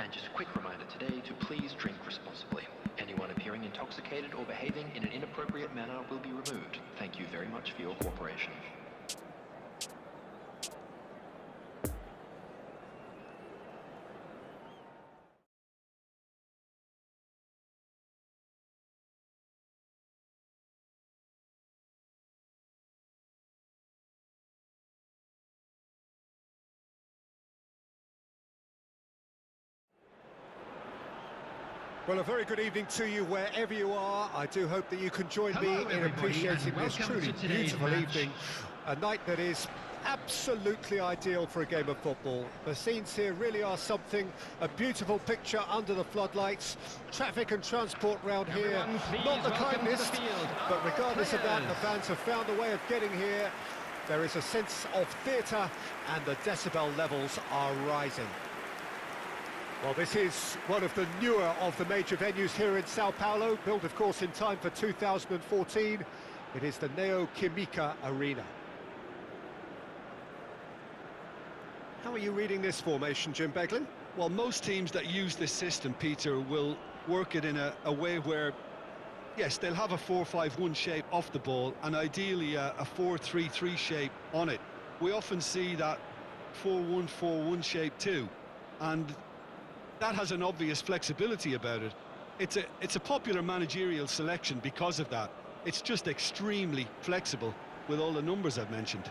And just a quick reminder today to please drink responsibly. Anyone appearing intoxicated or behaving in an inappropriate manner will be removed. Thank you very much for your cooperation. Well, a very good evening to you wherever you are. I do hope that you can join me in appreciating this truly beautiful evening. A night that is absolutely ideal for a game of football. The scenes here really are something, a beautiful picture under the floodlights. Traffic and transport round here, not the kindest, but regardless of that, the fans have found a way of getting here. There is a sense of theatre and the decibel levels are rising. Well, this is one of the newer of the major venues here in Sao Paulo, built, of course, in time for 2014. It is the Neo Química Arena. How are you reading this formation, Jim Beglin? Well, most teams that use this system, Peter, will work it in a way where, yes, they'll have a 4-5-1 shape off the ball, and ideally a 4-3-3 shape on it. We often see that 4-1-4-1 shape too, and that has an obvious flexibility about it. It's a popular managerial selection because of that. It's just extremely flexible with all the numbers I've mentioned.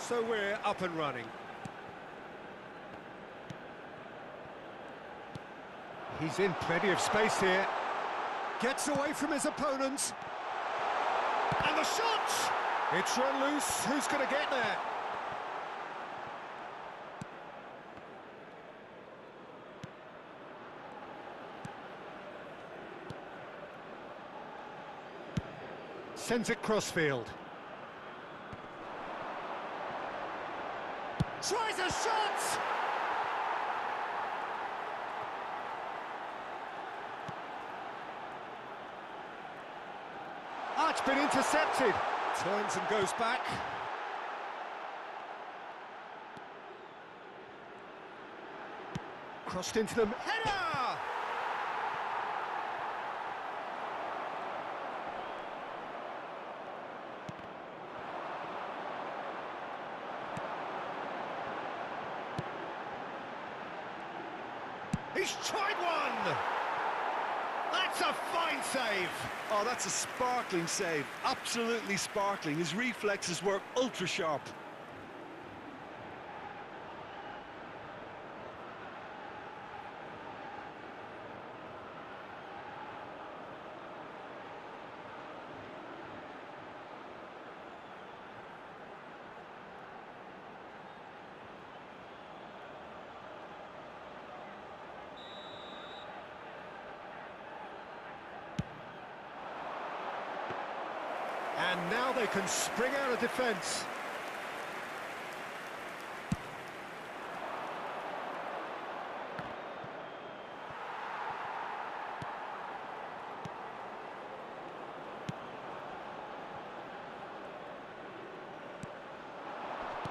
So we're up and running. He's in plenty of space here. Gets away from his opponents. And the shot! It's run loose. Who's going to get there? Sends it crossfield. Tries a shot! Ah, it's been intercepted. Turns and goes back. Crossed into them. Header! He's tried one! That's a fine save! Oh, that's a sparkling save. Absolutely sparkling. His reflexes were ultra-sharp. And now they can spring out of defence.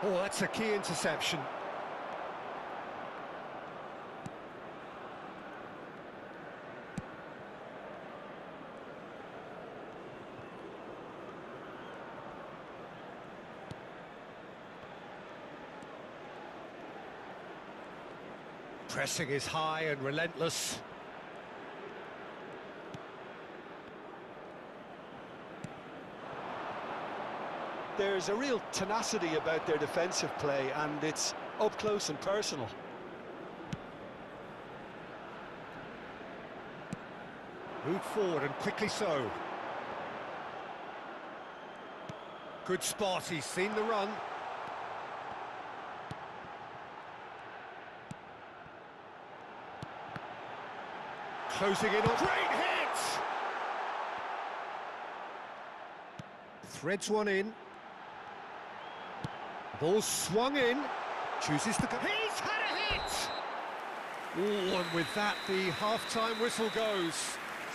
Oh, that's a key interception. Pressing is high and relentless. There's a real tenacity about their defensive play, and it's up close and personal. Moved forward and quickly so. Good spot, he's seen the run. Closing in on... Great hit! Threads one in. Ball swung in. Chooses to go... He's had a hit! Ooh, and with that, the half-time whistle goes.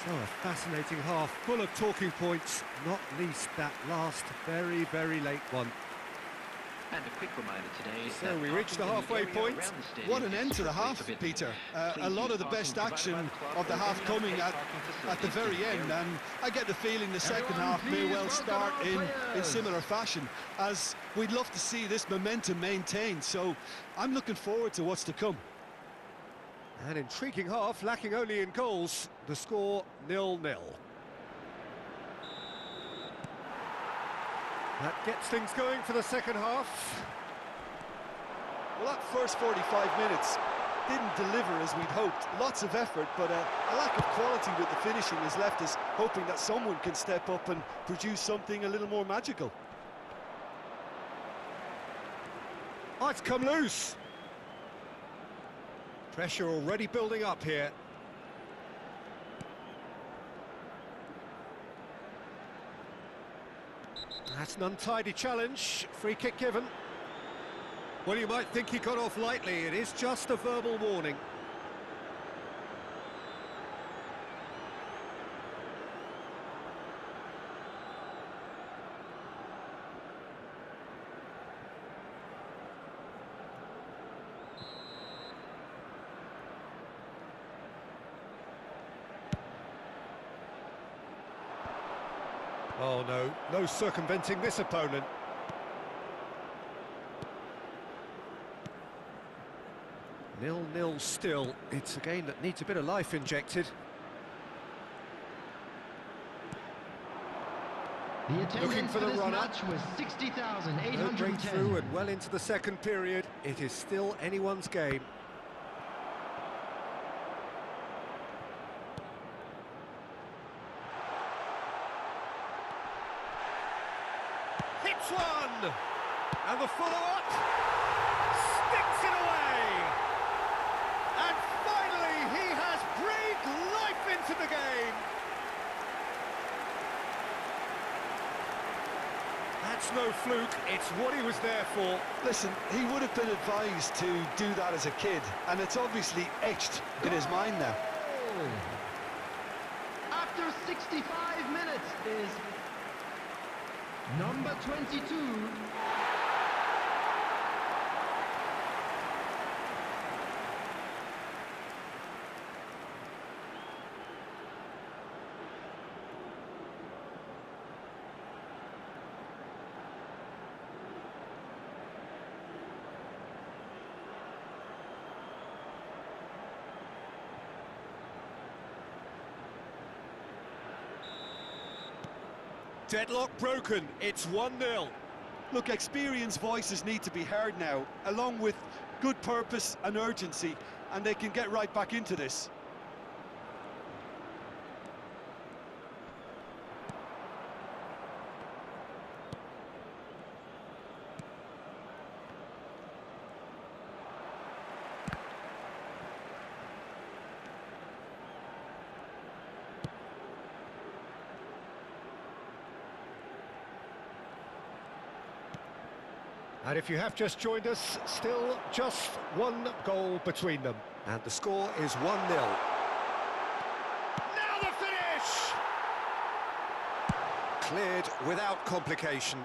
So a fascinating half, full of talking points, not least that last very, very late one. And a quick reminder today. So we reached the halfway point. What an end to the half, Peter. A lot of the best action of the half coming at the very end, and I get the feeling the second half may well start in similar fashion, as we'd love to see this momentum maintained. So I'm looking forward to what's to come. An intriguing half, lacking only in goals. The score 0-0. That gets things going for the second half. Well, that first 45 minutes didn't deliver as we'd hoped. Lots of effort, but a lack of quality with the finishing has left us hoping that someone can step up and produce something a little more magical. Oh, it's come loose. Pressure already building up here. That's an untidy challenge. Free kick given. Well, you might think he got off lightly. It is just a verbal warning. Oh no, no circumventing this opponent. Nil-nil still. It's a game that needs a bit of life injected. The attendance for this match was 60,810. No breakthrough and well into the second period. It is still anyone's game. Hits one! And the follow-up sticks it away! And finally he has breathed life into the game! That's no fluke, it's what he was there for. Listen, he would have been advised to do that as a kid, and it's obviously etched in his mind now. After 65 minutes is number 22. Deadlock broken, it's 1-0. Look, experienced voices need to be heard now, along with good purpose and urgency, and they can get right back into this. And if you have just joined us, still just one goal between them. And the score is 1-0. Now the finish! Cleared without complication.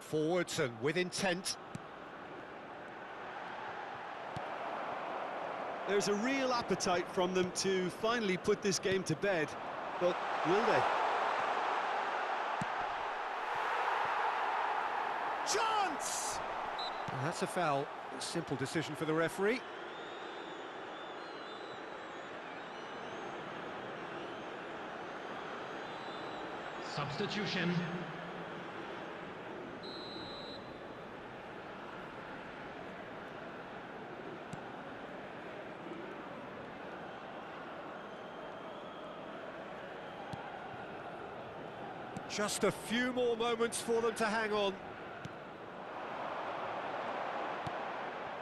Forwards and with intent. There's a real appetite from them to finally put this game to bed, but will they? Chance! That's a foul. A simple decision for the referee. Substitution. Just a few more moments for them to hang on.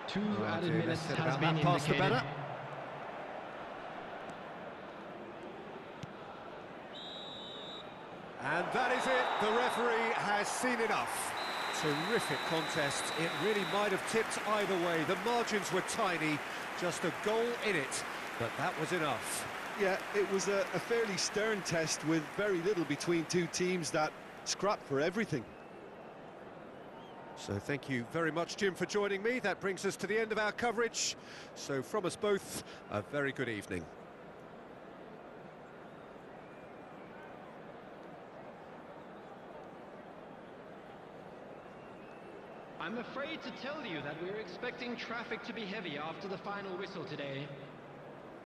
Two added minutes has been that pass the indicated. better. And that is it, the referee has seen enough. Terrific contest, it really might have tipped either way. The margins were tiny, just a goal in it, but that was enough. Yeah, it was a fairly stern test with very little between two teams that scrapped for everything. So thank you very much, Jim, for joining me. That brings us to the end of our coverage. So from us both, a very good evening. I'm afraid to tell you that we're expecting traffic to be heavy after the final whistle today.